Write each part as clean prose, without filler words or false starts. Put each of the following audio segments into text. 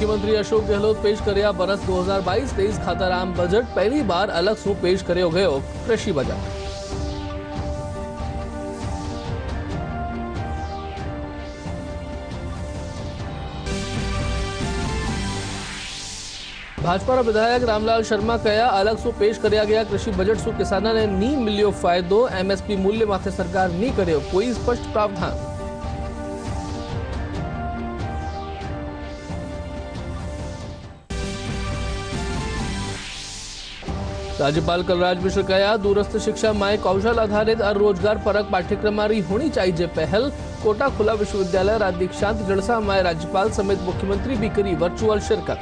मुख्यमंत्री अशोक गहलोत पेश कर्या बरस 2022-23 खातर आम बजट। पहली बार अलग शू पेश कर्यो गयो कृषि बजट। भाजपा विधायक रामलाल शर्मा कया अलग शू पेश कर्या गया कृषि बजट शू किसानों ने नी मिल्यो फायदो। एमएसपी मूल्य माथे सरकार नी कर्यो कोई स्पष्ट प्रावधान। राज्यपाल कलराज मिश्र कया दूरस्थ शिक्षा में कौशल आधारित और रोजगार परक पाठ्यक्रम होनी चाहिए पहल। कोटा खुला विश्वविद्यालय राज्य दीक्षांत जलसा में राज्यपाल समेत मुख्यमंत्री भी करी वर्चुअल शिरकत।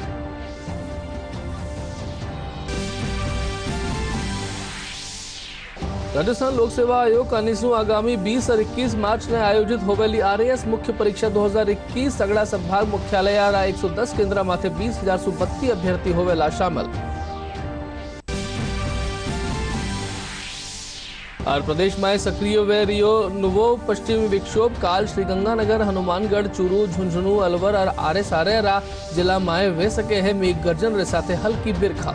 राजस्थान लोक सेवा आयोग का आगामी 20 और 21 मार्च ने आयोजित होवेली आरएएस मुख्य परीक्षा 2021 सगड़ा संभाग मुख्यालय 110 केंद्र माथे 20,032 अभ्यर्थी होवेला शामिल। और प्रदेश में सक्रिय वे रियो नुवो पश्चिमी विक्षोभ काल श्रीगंगानगर हनुमानगढ़ चूरू झुंझुनू अलवर और आरे सारेरा जिला में वे सके है मेघ गर्जन रे साथे हल्की बिरखा।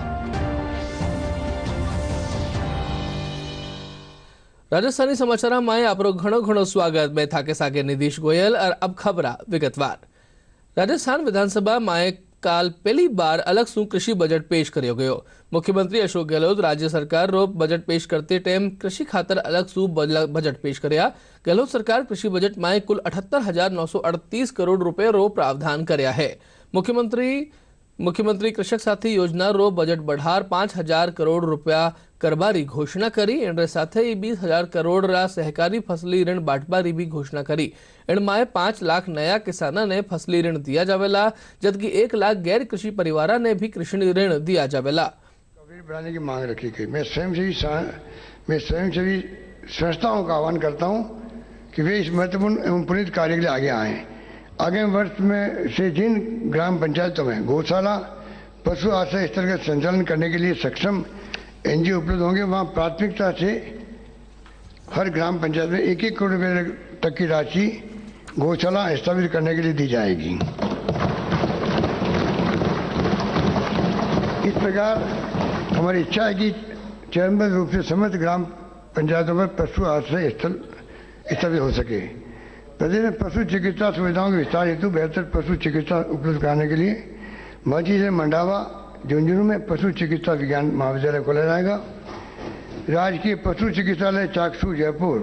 राजस्थानी समाचार में आपरो घणो घणो स्वागत। मैं थाके सागे निधीश गोयल और अब खबरा विगतवार। राजस्थान विधानसभा में काल पहली बार अलग शू कृषि बजट पेश कर्यो गयो। मुख्यमंत्री अशोक गहलोत राज्य सरकार रो बजट पेश करते टाइम कृषि खातर अलग शू बजट पेश कर्या। गहलोत सरकार कृषि बजट में कुल 78,938 करोड़ रुपए रो प्रावधान कर्या है। मुख्यमंत्री कृषक साथी योजना रो बजट बढ़ार 5,000 करोड़ रुपया करबारी घोषणा करी। इनरे साथे 20,000 करोड़ रा सहकारी फसली ऋण बांटबारी भी घोषणा करी। इनमाय 5 लाख नया किसाना ने फसली ऋण दिया जावेला जबकि 1 लाख गैर कृषि परिवार ने भी कृषि ऋण दिया जावेला। कवरेज बढ़ाने की मांग रखी गई। मैं स्वयंसेवी संस्थाओं का आह्वान करता हूं कि वे इस महत्वपूर्ण एवं पुनीत कार्य के लिए आगे आए। आगामी वर्ष में से जिन ग्राम पंचायतों में गौशाला पशु आश्रय स्थल का संचालन करने के लिए सक्षम एनजीओ उपलब्ध होंगे वहां प्राथमिकता से हर ग्राम पंचायत में 1-1 करोड़ रुपए तक की राशि गौशाला स्थापित करने के लिए दी जाएगी। इस प्रकार हमारी इच्छा है कि चरणबद्ध रूप से समस्त ग्राम पंचायतों में पशु आश्रय स्थल स्थापित हो सके। प्रदेश में पशु चिकित्सा सुविधाओं के विस्तार हेतु बेहतर पशु चिकित्सा उपलब्ध कराने के लिए मझी से मंडावा झुंझुनू में पशु चिकित्सा विज्ञान महाविद्यालय खोला जाएगा। राजकीय पशु चिकित्सालय चाकसू जयपुर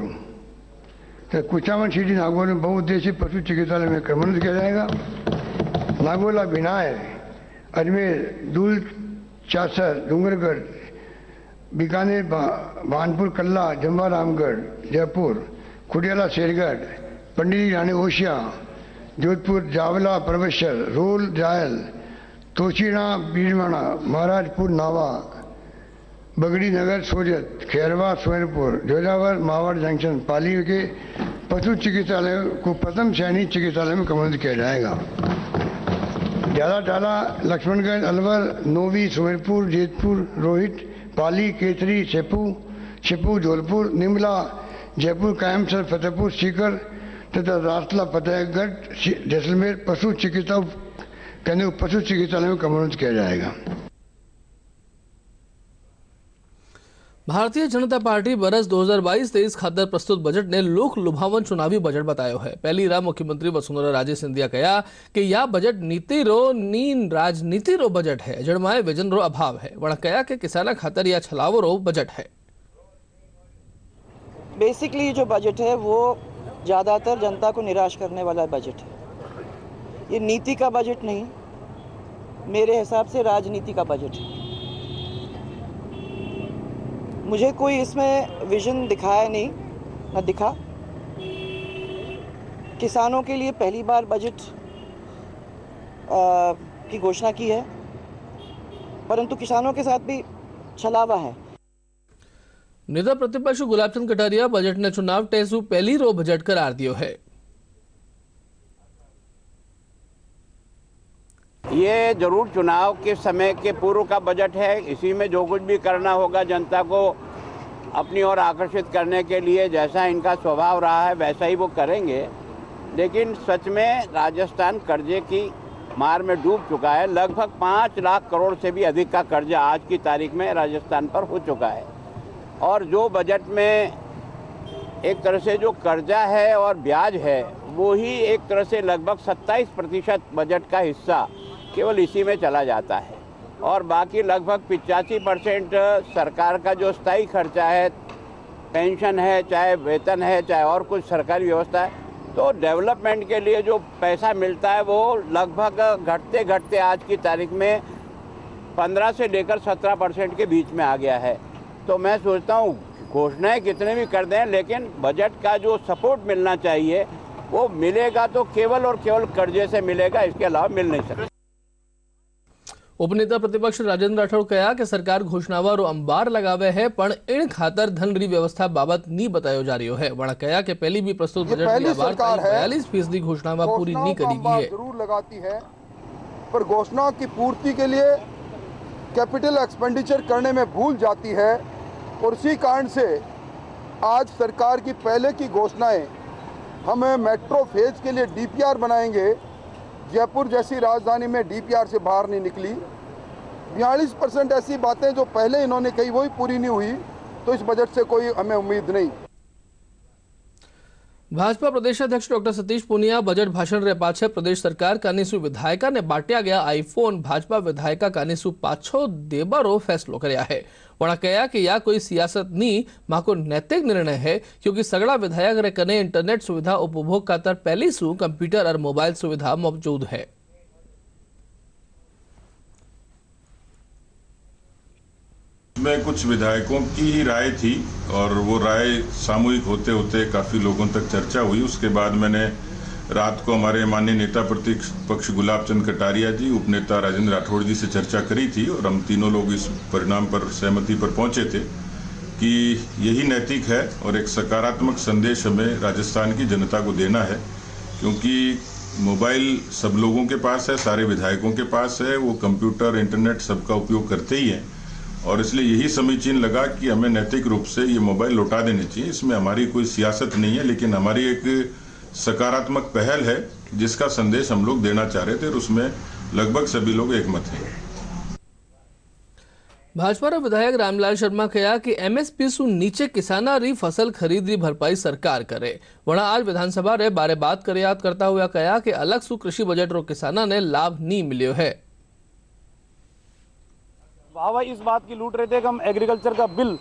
तो कुचामन सिटी नागौर में बहुउद्देशीय पशु चिकित्सालय में क्रमोन्नत किया जाएगा। नागौला बिनाय अजमेर दूल चासर डूंगरगढ़ बीकानेर भानपुर कल्ला जम्बा रामगढ़ जयपुर खुडियाला शेरगढ़ पंडित रानी ओशिया जोधपुर जावला परमेश्वर रोल जायल तोशीना बीरवाड़ा महाराजपुर नावा बगड़ी नगर सोजत खैरवा सोनपुर जोजावर मावाड़ जंक्शन पाली के पशु चिकित्सालय को प्रथम श्रेणी चिकित्सालय में क्रमबद्ध किया जाएगा। ज्यादा टाला लक्ष्मणगढ़ अलवर नोवी सोनपुर जेतपुर रोहित पाली केतरी शेपू धौलपुर निमला जयपुर कायमसर फतेहपुर सीकर तथा रासला फतेहगढ़ जैसलमेर पशु चिकित्सा केंद्र पशु चिकित्सालय में क्रमोन्नत किया जाएगा। भारतीय जनता पार्टी बरस 2022-23 खातर प्रस्तुत बजट ने लोक लुभावन चुनावी बजट बतायो है। पहली राह मुख्यमंत्री वसुंधरा राजे सिंधिया कहा कि यह बजट नीति रो नीन राजनीति रो बजट है जड़माए विजन रो अभाव है। वह कहा कि किसाना खातर यह छलावो रो बजट है। बेसिकली जो बजट है वो ज़्यादातर जनता को निराश करने वाला बजट है। ये नीति का बजट नहीं, मेरे हिसाब से राजनीति का बजट है। मुझे कोई इसमें विजन दिखाया नहीं, न दिखा। किसानों के लिए पहली बार बजट की घोषणा की है, परंतु किसानों के साथ भी छलावा है। नेता प्रतिपक्ष गुलाबचंद कटारिया बजट ने चुनाव टेसु पहली रो बजट करार दियो है। ये जरूर चुनाव के समय के पूर्व का बजट है। इसी में जो कुछ भी करना होगा जनता को अपनी ओर आकर्षित करने के लिए, जैसा इनका स्वभाव रहा है वैसा ही वो करेंगे। लेकिन सच में राजस्थान कर्जे की मार में डूब चुका है। लगभग 5 लाख करोड़ से भी अधिक का कर्जा आज की तारीख में राजस्थान पर हो चुका है। और जो बजट में एक तरह से जो कर्जा है और ब्याज है वो ही एक तरह से लगभग 27% बजट का हिस्सा केवल इसी में चला जाता है और बाकी लगभग 85% सरकार का जो स्थायी खर्चा है, पेंशन है, चाहे वेतन है, चाहे और कुछ सरकारी व्यवस्था है, तो डेवलपमेंट के लिए जो पैसा मिलता है वो लगभग घटते घटते आज की तारीख में 15 से लेकर 17% के बीच में आ गया है। तो मैं सोचता हूँ घोषणाएं कितने भी कर दें, लेकिन बजट का जो सपोर्ट मिलना चाहिए वो मिलेगा तो केवल और केवल कर्जे से मिलेगा, इसके अलावा मिल नहीं सकता। उपनेता प्रतिपक्ष राजेंद्र राठौड़ कहा कि सरकार घोषणावारो अंबार लगावे है पण इन खातर धनरी व्यवस्था बाबत नहीं बतायो जा रही है। वणा कहा कि पहली भी प्रस्तुत बजट में 42% घोषणा पूरी नहीं करी गई है। जरूर लगाती है पर घोषणा की पूर्ति के लिए कैपिटल एक्सपेंडिचर करने में भूल जाती है और इसी कारण से आज सरकार की पहले की घोषणाएं, हम मेट्रो फेज के लिए डीपीआर बनाएंगे, जयपुर जैसी राजधानी में डीपीआर से बाहर नहीं निकली। 42% ऐसी बातें जो पहले इन्होंने कही वही पूरी नहीं हुई, तो इस बजट से कोई हमें उम्मीद नहीं। भाजपा प्रदेश अध्यक्ष डॉक्टर सतीश पूनिया बजट भाषण रे पाछे प्रदेश सरकार कानीसु विधायका ने बांटा गया आईफोन भाजपा विधायका कानीसु पाछो देबारो फैसलो करया है। वणा कहा कि या कोई सियासत नहीं, मां को नैतिक निर्णय है क्योंकि सगड़ा विधायक रे कने इंटरनेट सुविधा उपभोग खातर पहली सु कंप्यूटर और मोबाइल सुविधा मौजूद है। में कुछ विधायकों की ही राय थी और वो राय सामूहिक होते होते काफी लोगों तक चर्चा हुई। उसके बाद मैंने रात को हमारे माननीय नेता प्रतिपक्ष गुलाब चंद कटारिया जी, उपनेता राजेंद्र राठौड़ जी से चर्चा करी थी और हम तीनों लोग इस परिणाम पर सहमति पर पहुंचे थे कि यही नैतिक है और एक सकारात्मक संदेश हमें राजस्थान की जनता को देना है, क्योंकि मोबाइल सब लोगों के पास है, सारे विधायकों के पास है, वो कंप्यूटर इंटरनेट सबका उपयोग करते ही हैं और इसलिए यही समीचीन लगा कि हमें नैतिक रूप से ये मोबाइल लौटा देने चाहिए। इसमें हमारी कोई सियासत नहीं है, लेकिन हमारी एक सकारात्मक पहल है जिसका संदेश हम लोग देना चाह रहे थे और उसमें लगभग सभी लोग एकमत हैं। भाजपा विधायक रामलाल शर्मा कहा कि एमएसपी सु नीचे किसाना री फसल खरीद री भरपाई सरकार करे। वणा आज विधानसभा रे बारे बात कर याद करता हुआ कहा कि अलग सु कृषि बजट रो किसाना ने लाभ नहीं मिलियो है। वाह इस बात की लूट रहे थे कि हम एग्रीकल्चर का बिल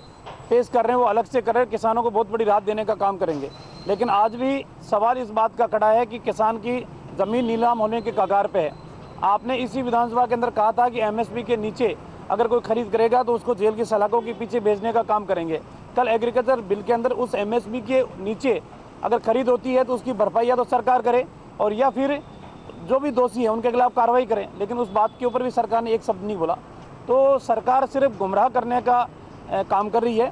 पेश कर रहे हैं, वो अलग से कर रहे हैं, किसानों को बहुत बड़ी राहत देने का काम करेंगे। लेकिन आज भी सवाल इस बात का खड़ा है कि किसान की ज़मीन नीलाम होने के कगार पे है। आपने इसी विधानसभा के अंदर कहा था कि एमएसपी के नीचे अगर कोई खरीद करेगा तो उसको जेल की सलाखों के पीछे भेजने का काम करेंगे। कल एग्रीकल्चर बिल के अंदर उस एमएसपी के नीचे अगर खरीद होती है तो उसकी भरपाई या तो सरकार करे और या फिर जो भी दोषी है उनके खिलाफ कार्रवाई करें। लेकिन उस बात के ऊपर भी सरकार ने एक शब्द नहीं बोला। तो सरकार सिर्फ गुमराह करने का काम कर रही है।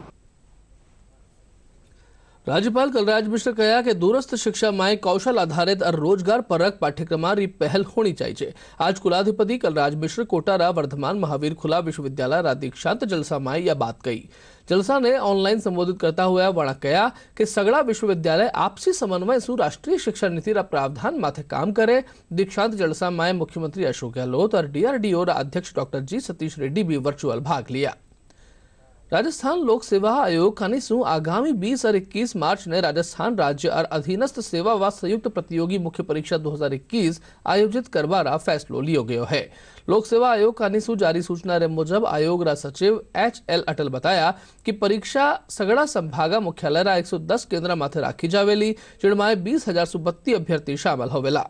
राज्यपाल कलराज मिश्र कहा कि दूरस्थ शिक्षा में कौशल आधारित और रोजगार परक पाठ्यक्रम री पहल होनी चाहिए। आज कुलाधिपति कलराज मिश्र कोटारा वर्धमान महावीर खुला विश्वविद्यालय रा दीक्षांत जलसा में यह बात कही। जलसा ने ऑनलाइन संबोधित करता हुआ वणा कहा कि सगड़ा विश्वविद्यालय आपसी समन्वय सु राष्ट्रीय शिक्षा नीति रा प्रावधान माथे काम करे। दीक्षांत जलसा में मुख्यमंत्री अशोक गहलोत और डीआरडीओ रा अध्यक्ष डॉक्टर जी सतीश रेड्डी भी वर्चुअल भाग लिया। राजस्थान लोक सेवा आयोग कानीसु आगामी 20 और 21 मार्च ने राजस्थान राज्य और अधीनस्थ सेवा व संयुक्त प्रतियोगी मुख्य परीक्षा 2021 आयोजित करवारा फैसलो लियो गयो है। लोक सेवा आयोग कानीसु जारी सूचना रे मुजब आयोग रा सचिव HL अटल बताया कि परीक्षा सगड़ा संभागा मुख्यालय रा 110 केंद्र माथे राखी जावेली, जिणमाय 20,032 अभ्यर्थी शामिल होवेला।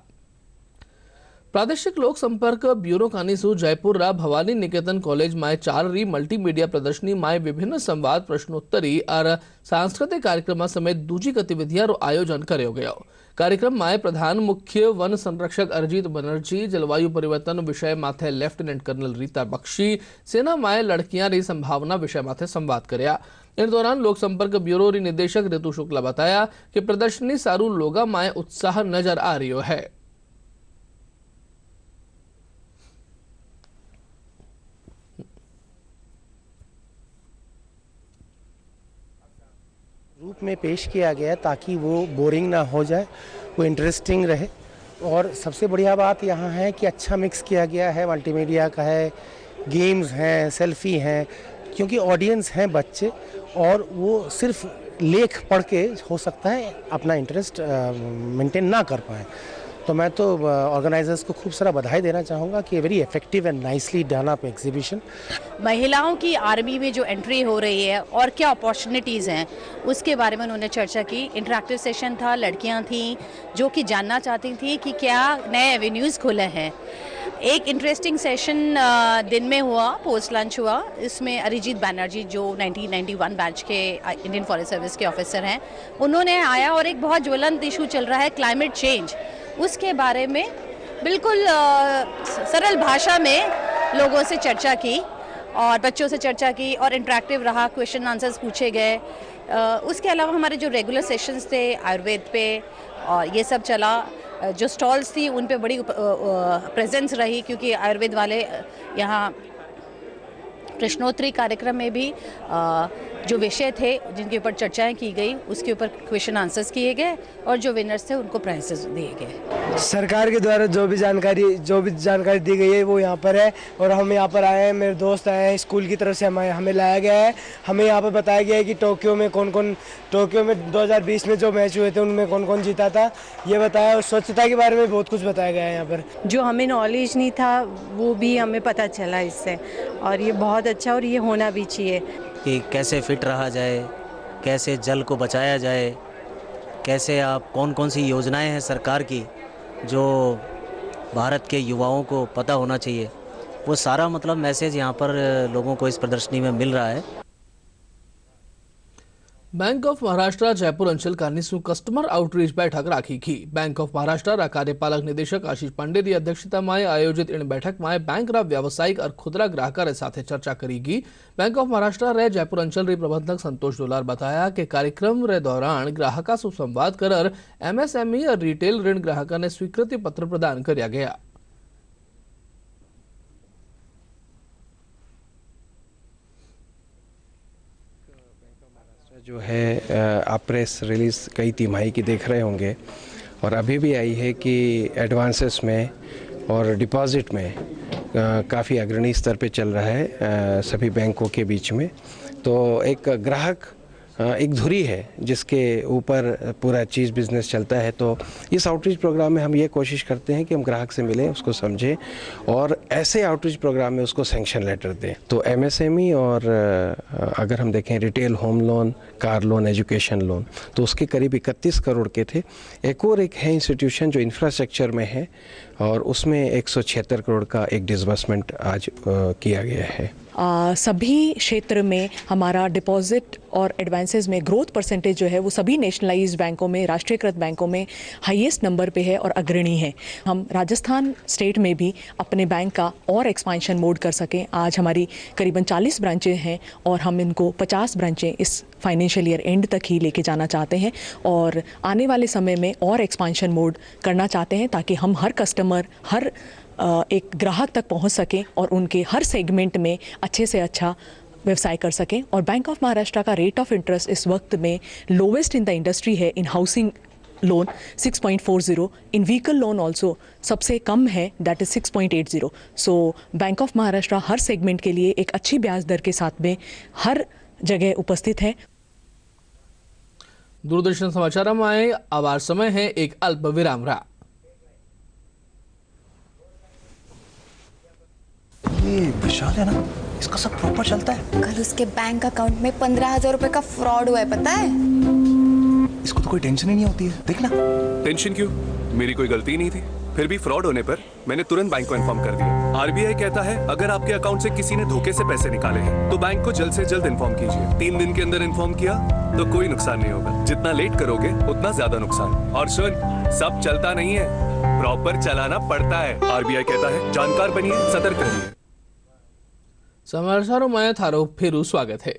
प्रादेशिक लोक संपर्क ब्यूरो कानीसु जयपुर रा भवानी निकेतन कॉलेज में 4 री मल्टीमीडिया प्रदर्शनी में विभिन्न संवाद प्रश्नोत्तरी और सांस्कृतिक कार्यक्रम समेत दूजी गतिविधियां रो आयोजन करो गयो। कार्यक्रम में प्रधान मुख्य वन संरक्षक अरिजीत बनर्जी, जलवायु परिवर्तन विषय माथे लेफ्टिनेंट कर्नल रीता बख्शी, सेना में लड़कियां री संभावना विषय माथे संवाद करया। इन दौरान लोक संपर्क ब्यूरो री निदेशक ऋतु शुक्ला बताया कि प्रदर्शनी सारू लोगा में उत्साह नजर आ रही है। रूप में पेश किया गया ताकि वो बोरिंग ना हो जाए, वो इंटरेस्टिंग रहे और सबसे बढ़िया बात यहाँ है कि अच्छा मिक्स किया गया है, मल्टीमीडिया का है, गेम्स हैं, सेल्फी हैं, क्योंकि ऑडियंस हैं बच्चे और वो सिर्फ लेख पढ़ के हो सकता है अपना इंटरेस्ट मेंटेन ना कर पाए। तो मैं तो ऑर्गेनाइजर्स को खूब सारा बधाई देना चाहूँगा कि very effective and nicely done up exhibition. महिलाओं की आर्मी में जो एंट्री हो रही है और क्या अपॉर्चुनिटीज़ हैं उसके बारे में उन्होंने चर्चा की। इंटरैक्टिव सेशन था, लड़कियां थीं जो कि जानना चाहती थी कि क्या नए एवेन्यूज़ खुले हैं। एक इंटरेस्टिंग सेशन दिन में हुआ, पोस्ट लंच हुआ। इसमें अरिजीत बैनर्जी जो 1991 बैच के इंडियन फॉरेस्ट सर्विस के ऑफिसर हैं, उन्होंने आया और एक बहुत ज्वलंत इशू चल रहा है क्लाइमेट चेंज, उसके बारे में बिल्कुल सरल भाषा में लोगों से चर्चा की और बच्चों से चर्चा की और इंटरैक्टिव रहा, क्वेश्चन आंसर्स पूछे गए। उसके अलावा हमारे जो रेगुलर सेशंस थे आयुर्वेद पे और ये सब चला। जो स्टॉल्स थी उन पे बड़ी प्रेजेंस रही क्योंकि आयुर्वेद वाले यहाँ प्रश्नोत्तरी कार्यक्रम में भी जो विषय थे जिनके ऊपर चर्चाएं की गई उसके ऊपर क्वेश्चन आंसर्स किए गए और जो विनर्स थे उनको प्राइजेस दिए गए। सरकार के द्वारा जो भी जानकारी दी गई है वो यहाँ पर है और हम यहाँ पर आए हैं, मेरे दोस्त आए हैं, स्कूल की तरफ से हमें लाया गया है। हमें यहाँ पर बताया गया है कि टोक्यो में 2020 में जो मैच हुए थे उनमें कौन कौन जीता था ये बताया और स्वच्छता के बारे में बहुत कुछ बताया गया है यहाँ पर। जो हमें नॉलेज नहीं था वो भी हमें पता चला इससे और ये बहुत अच्छा और ये होना भी चाहिए कि कैसे फिट रहा जाए, कैसे जल को बचाया जाए, कैसे आप कौन कौन सी योजनाएं हैं सरकार की जो भारत के युवाओं को पता होना चाहिए, वो सारा मतलब मैसेज यहाँ पर लोगों को इस प्रदर्शनी में मिल रहा है। बैंक ऑफ महाराष्ट्र जयपुर अंचल कारणीसु कस्टमर आउटरीच बैठक राखी की। बैंक ऑफ महाराष्ट्र कार्यपालक निदेशक आशीष पांडेनी अध्यक्षता में आयोजित इन बैठक में बैंक व्यावसायिक और खुदरा ग्राहकों साथ चर्चा करेगी। बैंक ऑफ महाराष्ट्र रे जयपुर अंचल री प्रबंधक संतोष डोलार बताया कि कार्यक्रम रे दौरान ग्राहकों से संवाद कर एमएसएमई और रिटेल ऋण ग्राहकों ने स्वीकृति पत्र प्रदान किया गया। जो है आप प्रेस रिलीज़ कई तिमाही की देख रहे होंगे और अभी भी आई है कि एडवांसेस में और डिपॉजिट में काफ़ी अग्रणी स्तर पे चल रहा है सभी बैंकों के बीच में। तो एक ग्राहक एक धुरी है जिसके ऊपर पूरा चीज़ बिज़नेस चलता है। तो इस आउटरीच प्रोग्राम में हम ये कोशिश करते हैं कि हम ग्राहक से मिलें, उसको समझें और ऐसे आउटरीच प्रोग्राम में उसको सैंक्शन लेटर दें। तो एमएसएमई और अगर हम देखें retail home loan, car loan, education loan, तो उसके करीब 31 करोड़ के थे। एक है इंस्टीट्यूशन जो इंफ्रास्ट्रक्चर में है और उसमें 176 करोड़ का एक डिसबर्समेंट आज किया गया है। सभी क्षेत्र में हमारा डिपॉजिट और एडवांसेस में ग्रोथ परसेंटेज जो है वो सभी नेशनलाइज्ड बैंकों में, राष्ट्रीयकृत बैंकों में हाईएस्ट नंबर पे है और अग्रणी है। हम राजस्थान स्टेट में भी अपने बैंक का और एक्सपांशन मोड कर सकें। आज हमारी करीबन 40 ब्रांचें हैं और हम इनको 50 ब्रांचें इस फाइनेंशियल ईयर एंड तक ही लेके जाना चाहते हैं और आने वाले समय में और एक्सपांशन मोड करना चाहते हैं ताकि हम हर कस्टमर, हर एक ग्राहक तक पहुंच सकें और उनके हर सेगमेंट में अच्छे से अच्छा व्यवसाय कर सकें। और बैंक ऑफ महाराष्ट्र का रेट ऑफ इंटरेस्ट इस वक्त में लोवेस्ट इन द इंडस्ट्री है। इन हाउसिंग लोन 6.40, इन व्हीकल लोन ऑल्सो सबसे कम है, that is 6.80। So bank of Maharashtra her segment के लिए एक अच्छी ब्याज दर के साथ में हर जगह उपस्थित है। दूरदर्शन समाचार में आवार समय है एक अल्प विराम रहा। ये विशाल है ना, इसका सब प्रॉपर चलता है। कल उसके बैंक अकाउंट में 15,000 रुपए का फ्रॉड हुआ है, पता है? इसको तो कोई टेंशन ही नहीं होती है, देखना। टेंशन क्यों? मेरी कोई गलती नहीं थी। फिर भी फ्रॉड होने पर मैंने तुरंत बैंक को इन्फॉर्म कर दिया। आरबीआई कहता है अगर आपके अकाउंट से किसी ने धोखे से पैसे निकाले हैं तो बैंक को जल्द से जल्द इन्फॉर्म कीजिए। 3 दिन के अंदर इन्फॉर्म किया तो कोई नुकसान नहीं होगा। जितना लेट करोगे उतना ज्यादा नुकसान। और सुन, सब चलता नहीं है, प्रॉपर चलाना पड़ता है। आरबीआई कहता है जानकार बनिए, सतर्क रहिए। समाचारों में थारो फेरू स्वागत है।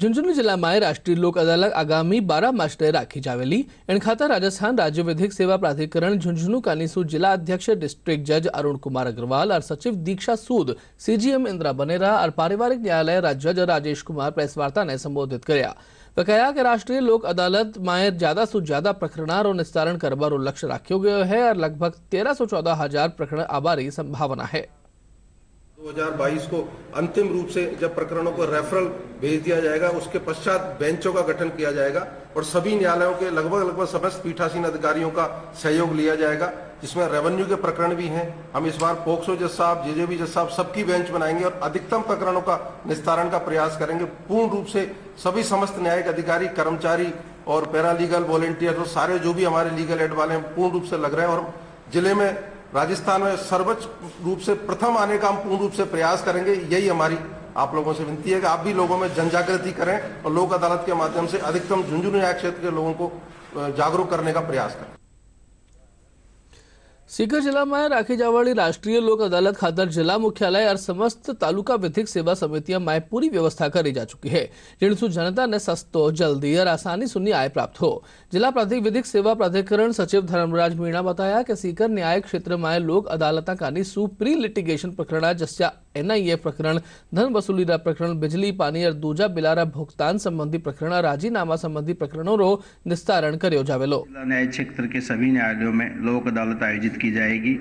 झुंझुनू जिला में राष्ट्रीय लोक अदालत आगामी 12 मार्च राखी जावेली। इन खाता राजस्थान राज्य विधिक सेवा प्राधिकरण झुंझुनू कानीसू जिला अध्यक्ष डिस्ट्रिक्ट जज अरुण कुमार अग्रवाल और सचिव दीक्षा सूद, सीजीएम इंदिरा बनेरा और पारिवारिक न्यायालय राज्य जज राजेश कुमार प्रेस वार्ता ने संबोधित किया। बकाया के राष्ट्रीय लोक अदालत में ज्यादा से ज्यादा प्रकरण निस्तारण करवारो लक्ष्य राख्यो गयो है और लगभग 1314,000 प्रकरण आबारी संभावना है। 2022 को अंतिम रूप से जब प्रकरणों को रेफरल भेज दिया जाएगा, उसके पश्चात बेंचों का गठन किया जाएगा और सभी न्यायालयों के लगभग समस्त पीठासीन अधिकारियों का सहयोग लिया जाएगा, जिसमें रेवेन्यू के प्रकरण भी हैं। हम इस बार पोक्सो जज साहब, जेजेबी जज साहब सबकी बेंच बनाएंगे और अधिकतम प्रकरणों का निस्तारण का प्रयास करेंगे। पूर्ण रूप से सभी समस्त न्यायिक अधिकारी, कर्मचारी और पैरालीगल वॉलेंटियर और सारे जो भी हमारे लीगल एड वाले हैं पूर्ण रूप से लग रहे हैं और जिले में राजस्थान में सर्वोच्च रूप से प्रथम आने का हम पूर्ण रूप से प्रयास करेंगे। यही हमारी आप लोगों से विनती है कि आप भी लोगों में जन जागृति करें और लोक अदालत के माध्यम से अधिकतम झुंझुनू न्याय क्षेत्र के लोगों को जागरूक करने का प्रयास करें। सीकर जिला में राखी जावाड़ी राष्ट्रीय लोक अदालत खातर जिला मुख्यालय और समस्त तालुका विधिक सेवा समितियां में पूरी व्यवस्था करी जा चुकी है, जिनसे जनता ने सस्तो, जल्दी और आसानी से न्याय प्राप्त हो। जिला प्रांतिक विधिक सेवा प्राधिकरण सचिव धर्मराज मीणा बताया कि सीकर न्याय क्षेत्र में लोक अदालत कानी प्री लिटिगेशन प्रकरण जस्या NIA प्रकरण, धन वसूली प्रकरण, बिजली पानी और दूजा बिलारा भुगतान संबंधी प्रकरण, राजीनामा संबंधी प्रकरणों रो निस्तारण कर्यो जावेलो। न्याय क्षेत्र के सभी न्यायालयों में लोक अदालत आयोजित की जाएगी।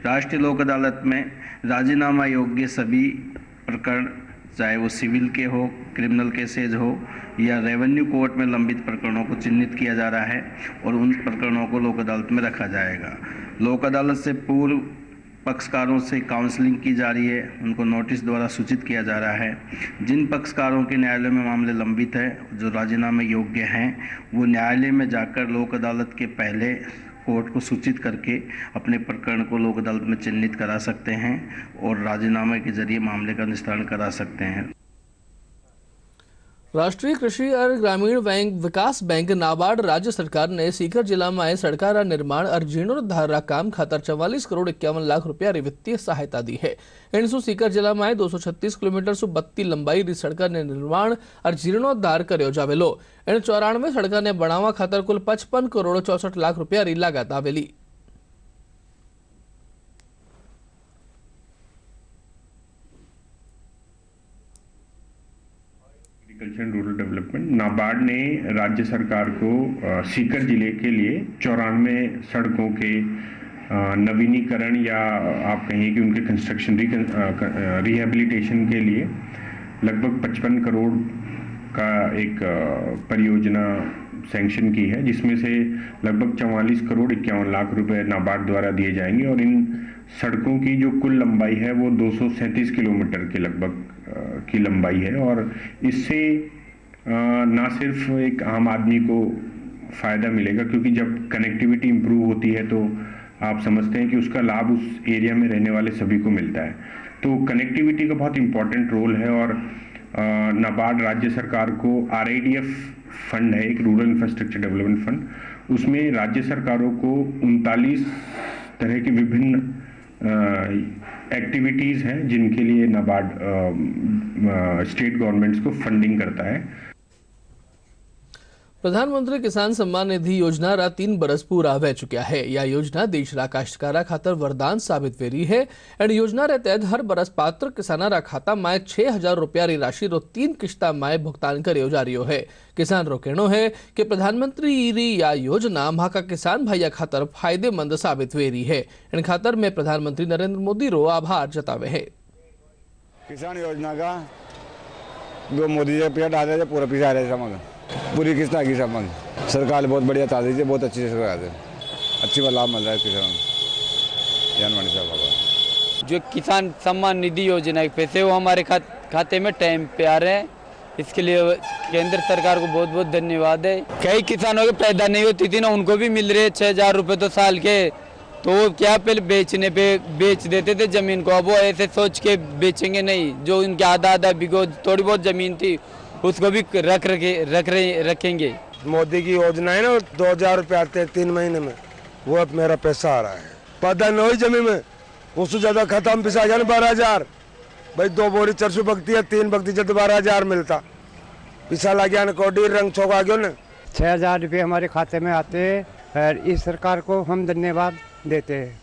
राष्ट्रीय लोक अदालत में राजीनामा योग्य सभी प्रकरण, चाहे वो सिविल के हो, क्रिमिनल केसेज हो या रेवेन्यू कोर्ट में लंबित प्रकरणों को चिन्हित किया जा रहा है और उन प्रकरणों को लोक अदालत में रखा जाएगा। लोक अदालत से पूर्व पक्षकारों से काउंसलिंग की जा रही है, उनको नोटिस द्वारा सूचित किया जा रहा है। जिन पक्षकारों के न्यायालय में मामले लंबित है, जो राजीनामे योग्य हैं, वो न्यायालय में जाकर लोक अदालत के पहले कोर्ट को सूचित करके अपने प्रकरण को लोक अदालत में चिन्हित करा सकते हैं और राजीनामे के जरिए मामले का निस्तारण करा सकते हैं। राष्ट्रीय कृषि और ग्रामीण बैंक विकास बैंक नाबार्ड राज्य सरकार ने सीकर जिला में सड़का निर्माण और जीर्णोद्धार काम खातर 44 करोड़ 51 लाख रुपया वित्तीय सहायता दी है। इनसु सीकर जिला में 236 किलोमीटर सु 32 लंबाई री सड़का ने निर्माण और जीर्णोद्धार कर्यो जावेलो। इन 94 सड़का ने बनावा खातर कुल 55 करोड़ 64 लाख रुपया री लागत आवेली। Agriculture and rural development NABARD ने राज्य सरकार को सीकर जिले के लिए 94 सड़कों के नवीनीकरण या आप कहिए कि उनके कंस्ट्रक्शन रिहेबिलिटेशन के लिए लगभग 55 करोड़ का एक परियोजना सैंक्शन की है, जिसमें से लगभग 44 करोड़ 51 लाख रुपए नाबार्ड द्वारा दिए जाएंगे और इन सड़कों की जो कुल लंबाई है वो 237 किलोमीटर के लगभग की लंबाई है और इससे ना सिर्फ एक आम आदमी को फ़ायदा मिलेगा, क्योंकि जब कनेक्टिविटी इम्प्रूव होती है तो आप समझते हैं कि उसका लाभ उस एरिया में रहने वाले सभी को मिलता है। तो कनेक्टिविटी का बहुत इम्पोर्टेंट रोल है और नाबार्ड राज्य सरकार को RIDF फंड है, एक रूरल इंफ्रास्ट्रक्चर डेवलपमेंट फंड, उसमें राज्य सरकारों को 39 तरह के विभिन्न एक्टिविटीज़ हैं जिनके लिए नाबार्ड स्टेट गवर्नमेंट्स को फंडिंग करता है। प्रधानमंत्री किसान सम्मान निधि योजना रा 3 बरस पूरा हो चुका है। यह योजना देश रा काश्तकारा खातर वरदान साबित वे रही है। एंड योजना रे तहत हर बरस पात्र किसाना रा खाता में 6,000 रुपया री राशि रो 3 किश्ता में भुगतान करियो जा रही है। किसान रो कहनो है कि प्रधानमंत्री री या योजना महाका किसान भाइया खातर फायदेमंद साबित वे रही है। इन खातर में प्रधानमंत्री नरेंद्र मोदी रो आभार जतावे है। किसान योजना का जो मोदी जी पे डाले पूरा पैसा आ रहा है, पूरी किस्त आ गई सब। सरकार बहुत बढ़िया था दीजिए, बहुत अच्छी सरकार है, अच्छी लाभ मिल रहा है किसानों को। जो किसान सम्मान निधि योजना के पैसे वो हमारे खाते में टाइम पे आ रहे हैं, इसके लिए केंद्र सरकार को बहुत बहुत धन्यवाद है। कई किसानों के पैदा नहीं होती थी ना, उनको भी मिल रहे 6,000 रुपये तो साल के, तो वो क्या पहले बेचने पे बेच देते थे ज़मीन को, अब वो ऐसे सोच के बेचेंगे नहीं। जो इनके आधा बिगो थोड़ी बहुत ज़मीन थी उसको भी रखेंगे। मोदी की योजना है ना, 2,000 रुपये आते हैं 3 महीने में, वो अब मेरा पैसा आ रहा है। पता नहीं जमीन में उससे ज़्यादा खत्म पैसा आ गया 12,000 भाई, 2 बोरी चरसू बगती है, 3 बगती जब 12,000 मिलता, पैसा लग गया ना, कोडी रंग छोक आ गया ना। 6,000 रुपये हमारे खाते में आते हैं और इस सरकार को हम धन्यवाद देते हैं।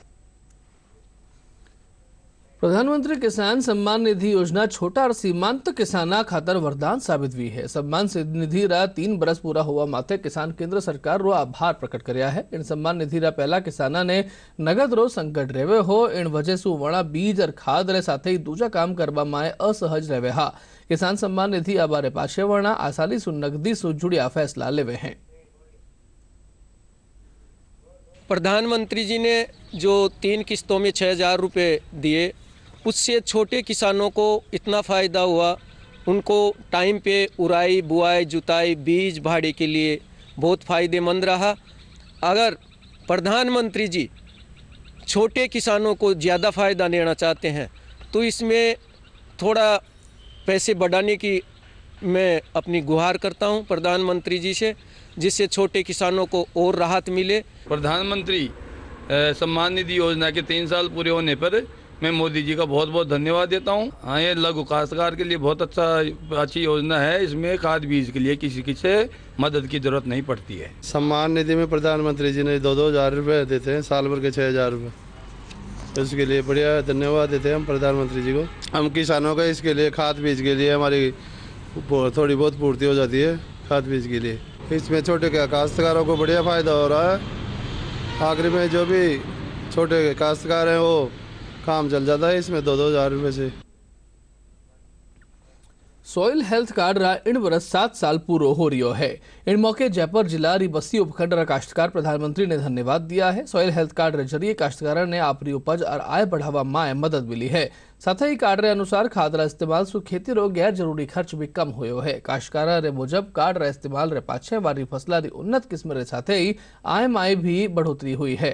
प्रधानमंत्री किसान सम्मान निधि योजना छोटा और सीमांत किसाना खातर वरदान साबित हुई है। सम्मान निधि रा 3 बरस पूरा हुआ माथे किसान केंद्र सरकार रो आभार प्रकट करया है। इन सम्मान निधि रा पहला किसाना ने नगद रो संकट रेवे हो, इन वजह से वणा बीज और खाद रे साथे ही दूजा काम करवा माए असहज रेवे हा। किसान सम्मान निधि आबारे पाछे वणा आसानी सु नगदी सु जुड़िया फैसला लेवे हैं। प्रधानमंत्री जी ने जो 3 किस्तों में 6,000 रुपये दिए, उससे छोटे किसानों को इतना फ़ायदा हुआ। उनको टाइम पे उराई, बुआई, जुताई, बीज भाड़े के लिए बहुत फ़ायदेमंद रहा। अगर प्रधानमंत्री जी छोटे किसानों को ज़्यादा फ़ायदा देना चाहते हैं तो इसमें थोड़ा पैसे बढ़ाने की मैं अपनी गुहार करता हूं प्रधानमंत्री जी से, जिससे छोटे किसानों को और राहत मिले। प्रधानमंत्री सम्मान निधि योजना के 3 साल पूरे होने पर मैं मोदी जी का बहुत बहुत धन्यवाद देता हूं। हाँ, ये लघु काश्तकार के लिए बहुत अच्छी योजना है। इसमें खाद बीज के लिए किसी से मदद की जरूरत नहीं पड़ती है। सम्मान निधि में प्रधानमंत्री जी ने 2-2 हज़ार रुपये देते हैं, साल भर के 6,000 रुपये। इसके लिए बढ़िया धन्यवाद देते हैं हम प्रधानमंत्री जी को। हम किसानों का इसके लिए खाद बीज के लिए हमारी थोड़ी बहुत पूर्ति हो जाती है खाद बीज के लिए। इसमें छोटे काश्तकारों को बढ़िया फ़ायदा हो रहा है। आखिर में जो भी छोटे काश्तकार हैं वो काम चल जाता है इसमें 2-2 हज़ार रुपये से। सॉइल हेल्थ कार्ड रा इन वर्ष 7 साल पूरो हो रियो है। इन मौके जयपुर जिला री बस्ती उपखंड रा काश्तकार प्रधानमंत्री ने धन्यवाद दिया है। सॉइल हेल्थ कार्ड रे जरिए काश्तकारों ने आपरी उपज और आय बढ़ावा माए मदद मिली है। साथ ही कार्ड रे अनुसार खाद रा इस्तेमाल सु खेती रो गैर जरूरी खर्च भी कम होयो है। काश्तकारा रे मुजब कार्ड रा इस्तेमाल रे पाछे वाली फसला री उन्नत किस्म रे साथे ही आय माए भी बढ़ोतरी हुई है।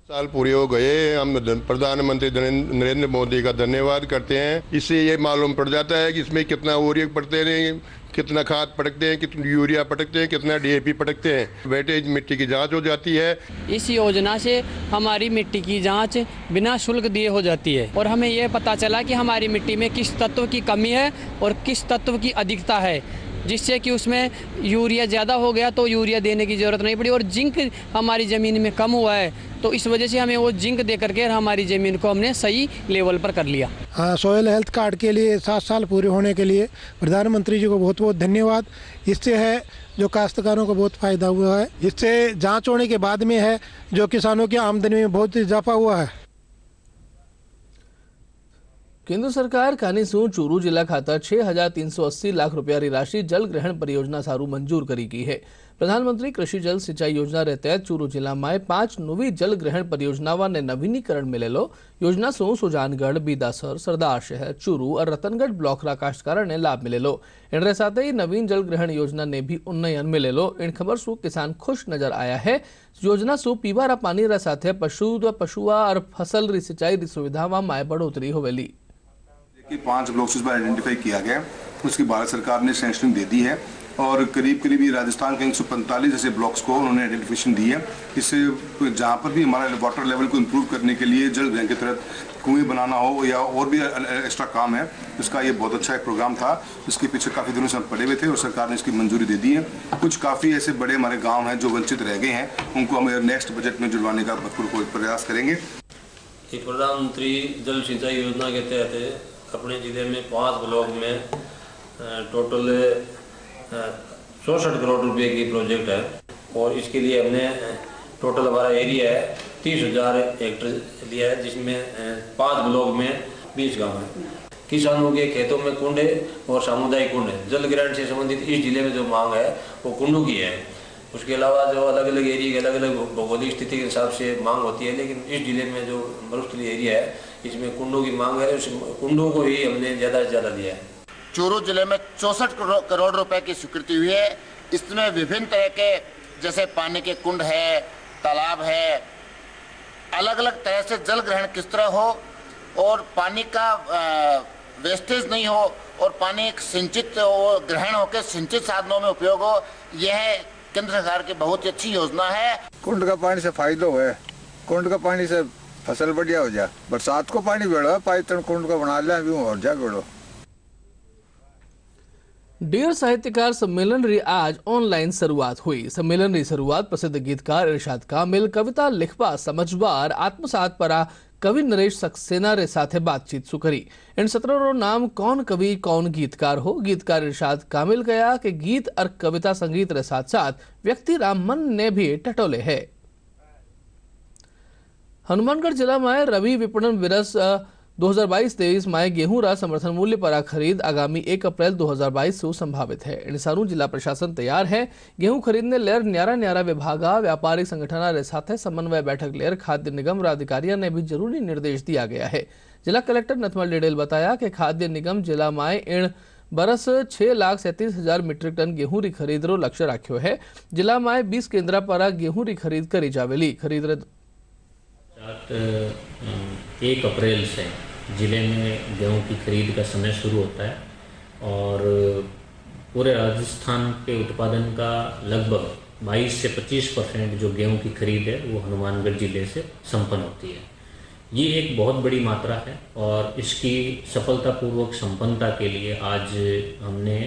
साल पूरे हो गए। हम प्रधानमंत्री नरेंद्र मोदी का धन्यवाद करते हैं। इससे ये मालूम पड़ जाता है कि इसमें कितना यूरिया पड़ते हैं, कितना खाद पटकते हैं, कितना यूरिया पटकते हैं, कितना DAP पटकते हैं। वेटेज मिट्टी की जांच हो जाती है। इस योजना से हमारी मिट्टी की जांच बिना शुल्क दिए हो जाती है और हमें यह पता चला कि हमारी मिट्टी में किस तत्व की कमी है और किस तत्व की अधिकता है, जिससे कि उसमें यूरिया ज़्यादा हो गया तो यूरिया देने की ज़रूरत नहीं पड़ी। और जिंक हमारी ज़मीन में कम हुआ है तो इस वजह से हमें वो जिंक दे करके हमारी ज़मीन को हमने सही लेवल पर कर लिया। हाँ, सॉइल हेल्थ कार्ड के लिए 7 साल पूरे होने के लिए प्रधानमंत्री जी को बहुत बहुत धन्यवाद। इससे है जो काश्तकारों को बहुत फ़ायदा हुआ है। इससे जाँच होने के बाद में है जो किसानों की आमदनी में बहुत इजाफा हुआ है। केंद्र सरकार कानीसू चूरू जिला खातर 6,380 लाख रुपया की राशि जल ग्रहण परियोजना सारू मंजूर करी गई है। प्रधानमंत्री कृषि जल सिंचाई योजना रे तहत चूरू जिला में 5 नवी जल ग्रहण परियोजनाओं ने नवीनीकरण मिलेलो। योजना सो सुजानगढ़, बीदासर, सरदार शहर, चूरू और रतनगढ़ ब्लॉक रा काश्तकार ने लाभ मिलेलो। इन साथ ही नवीन जल ग्रहण योजना ने भी उन्नयन मिलेलो। इन खबर सु किसान खुश नजर आया है। योजना सु पीवा रा पानी रा साथे पशुआ और फसल री सिंचाई री सुविधावां में बढ़ोतरी होवेली। 5 ब्लॉक्स पर आइडेंटिफाई किया गया, उसकी भारत सरकार ने सैंक्शनिंग दे दी है और करीब ये राजस्थान के 145 ऐसे ब्लॉक्स को उन्होंने आइडेंटिफिकेशन दी है। इससे जहाँ पर भी हमारा वाटर लेवल को इम्प्रूव करने के लिए जल ग्रहण के तहत कुएं बनाना हो या और भी एक्स्ट्रा काम है, उसका ये बहुत अच्छा एक प्रोग्राम था। इसके पीछे काफ़ी दिनों से हम पड़े हुए थे और सरकार ने इसकी मंजूरी दे दी है। कुछ काफ़ी ऐसे बड़े हमारे गाँव हैं जो वंचित रह गए हैं, उनको हम नेक्स्ट बजट में जुड़वाने का भरपूर प्रयास करेंगे। प्रधानमंत्री जल सिंचाई योजना के तहत अपने ज़िले में 5 ब्लॉक में टोटल 64 करोड़ रुपए की प्रोजेक्ट है और इसके लिए हमने टोटल हमारा एरिया है 30,000 हेक्टेयर लिया है, जिसमें 5 ब्लॉक में 20 गांव हैं। किसानों के खेतों में कुंड है और सामुदायिक कुंड है। जल ग्रहण से संबंधित इस जिले में जो मांग है वो कुंडों की है। उसके अलावा जो अलग अलग एरिया के अलग अलग भौगोलिक स्थिति के हिसाब से मांग होती है, लेकिन इस जिले में जो मरुस्थलीय एरिया है इसमें कुंडों की मांग है। उस कुंडों को ही हमने ज़्यादा से ज़्यादा दिया है। चूरू जिले में 64 करोड़ रुपए की स्वीकृति हुई है। इसमें विभिन्न तरह के जैसे पानी के कुंड है, तालाब है, अलग अलग तरह से जल ग्रहण किस तरह हो और पानी का वेस्टेज नहीं हो और पानी सिंचित ग्रहण होकर सिंचित साधनों में उपयोग हो, यह केंद्र सरकार की बहुत ही अच्छी योजना है। कुंड का पानी से फायदा हुआ है। कुंड का पानी से फसल बढ़िया हो जाए। बरसात को पानी बेड़ो पाइतन कुंड का बना लिया और जा बेड़ो। डियर साहित्यकार सम्मेलन री आज ऑनलाइन शुरुआत हुई। सम्मेलन री शुरुआत प्रसिद्ध गीतकार इरशाद कामिल कविता लिखवा समझवा और आत्मसात परा कवि नरेश सक्सेना रे साथे बातचीत शू करी। इन 17 रो नाम कौन कवि कौन गीतकार हो। गीतकार इरशाद कामिल गया कि गीत और कविता संगीत रे साथ साथ व्यक्ति राम मन ने भी टटोले है। हनुमानगढ़ जिला में रबी विपणन विरस 2022-23 में गेहूं रा समर्थन मूल्य पर खरीद आगामी 1 अप्रैल 2022 से संभावित है। इनसारू जिला प्रशासन तैयार है। गेहूं खरीदने लेर न्यारा विभागा व्यापारिक संगठना रे साथे समन्वय बैठक लेर खाद्य निगम अधिकारियों ने भी जरूरी निर्देश दिया गया है। जिला कलेक्टर नथमल डेडेल बताया कि खाद्य निगम जिला में इन बरस 6,37,000 मीट्रिक टन गेहूं री खरीद रो लक्ष्य राख्यो है। जिला में 20 केंद्र पर गेहूं री खरीद करी जावेली। खरीद रे 1 अप्रैल से ज़िले में गेहूं की खरीद का समय शुरू होता है और पूरे राजस्थान के उत्पादन का लगभग 22 से 25% जो गेहूं की खरीद है वो हनुमानगढ़ ज़िले से संपन्न होती है। ये एक बहुत बड़ी मात्रा है और इसकी सफलतापूर्वक संपन्नता के लिए आज हमने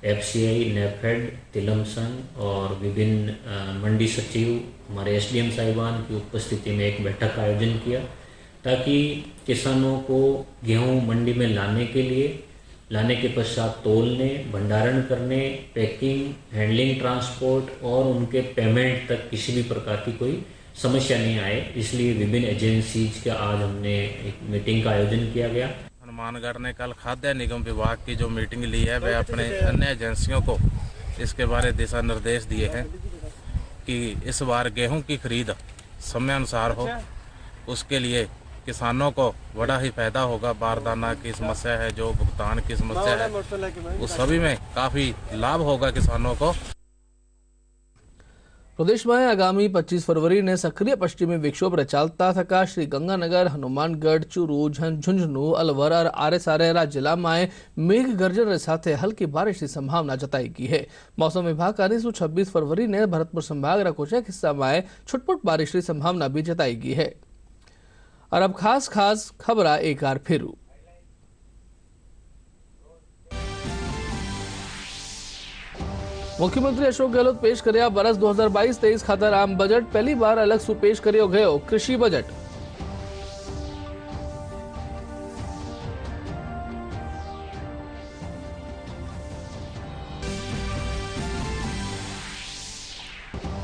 FCI, नेफेड, तिलमसन और विभिन्न मंडी सचिव हमारे SDM साहिबान की उपस्थिति में एक बैठक का आयोजन किया ताकि किसानों को गेहूं मंडी में लाने के पश्चात तोलने, भंडारण करने, पैकिंग, हैंडलिंग, ट्रांसपोर्ट और उनके पेमेंट तक किसी भी प्रकार की कोई समस्या नहीं आए। इसलिए विभिन्न एजेंसीज का आज हमने एक मीटिंग का आयोजन किया गया। हनुमानगढ़ ने कल खाद्य निगम विभाग की जो मीटिंग ली है वह अपने अन्य एजेंसियों को इसके बारे दिशा निर्देश दिए हैं कि इस बार गेहूं की खरीद समय अनुसार हो। उसके लिए किसानों को बड़ा ही फायदा होगा। बारदाना की समस्या है, जो भुगतान की समस्या है, उस सभी में काफ़ी लाभ होगा किसानों को। प्रदेश में आगामी 25 फरवरी ने सक्रिय पश्चिमी विक्षोभ रचालता थका श्रीगंगानगर, हनुमानगढ़, चूरू, झुंझुनू, अलवर और आरे जिला में मेघ गर्जन के साथ हल्की बारिश की संभावना जताई गई है। मौसम विभाग का 26 फरवरी ने भरतपुर संभाग का कुछ हिस्सा में छुटपुट बारिश की संभावना भी जताई गई है। और अब खास खबर एक बार फिर। मुख्यमंत्री अशोक गहलोत पेश कर्या बरस 2022-23 खातर आम बजट। पहली बार अलग सु पेश कर्यो गयो कृषि बजट।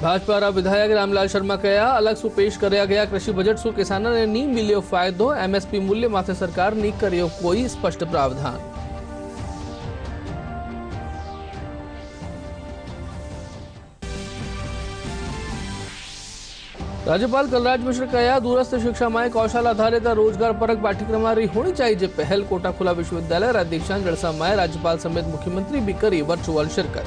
भाजपा विधायक रामलाल शर्मा कहा अलग सु पेश कर्या गया कृषि बजट सु किसानों ने नी मिल्यो फायदो। MSP मूल्य माथे सरकार नी कर्यो कोई स्पष्ट प्रावधान। राज्यपाल कलराज मिश्र कहा दूरस्थ शिक्षा में कौशल आधारित रोजगार परक पाठ्यक्रम होनी चाहिए पहल। कोटा खुला विश्वविद्यालय दीक्षांत जलसा में राज्यपाल समेत मुख्यमंत्री भी करी वर्चुअल शिरकत।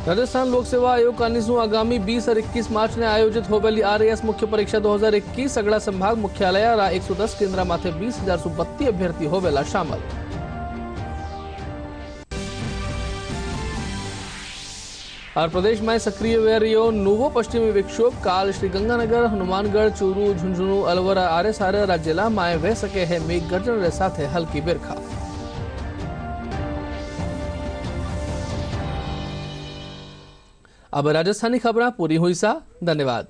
राजस्थान लोक सेवा आयोग का आगामी 20 और 21 मार्च ने आयोजित होवेली RAS मुख्य परीक्षा 2021 सगड़ा संभाग मुख्यालय 110 केंद्र माथे 20,032 अभ्यर्थी होवेला शामिल। और प्रदेश में सक्रिय हुए रहियो नोवो पश्चिमी विक्षोभ काल श्रीगंगानगर, हनुमानगढ़, चूरू, झुंझुनू, अलवर, आरे जिला में वह सके है मेघ गर्जन के साथ हल्की बिरखा। अब राजस्थानी खबर पूरी हुई सा। धन्यवाद।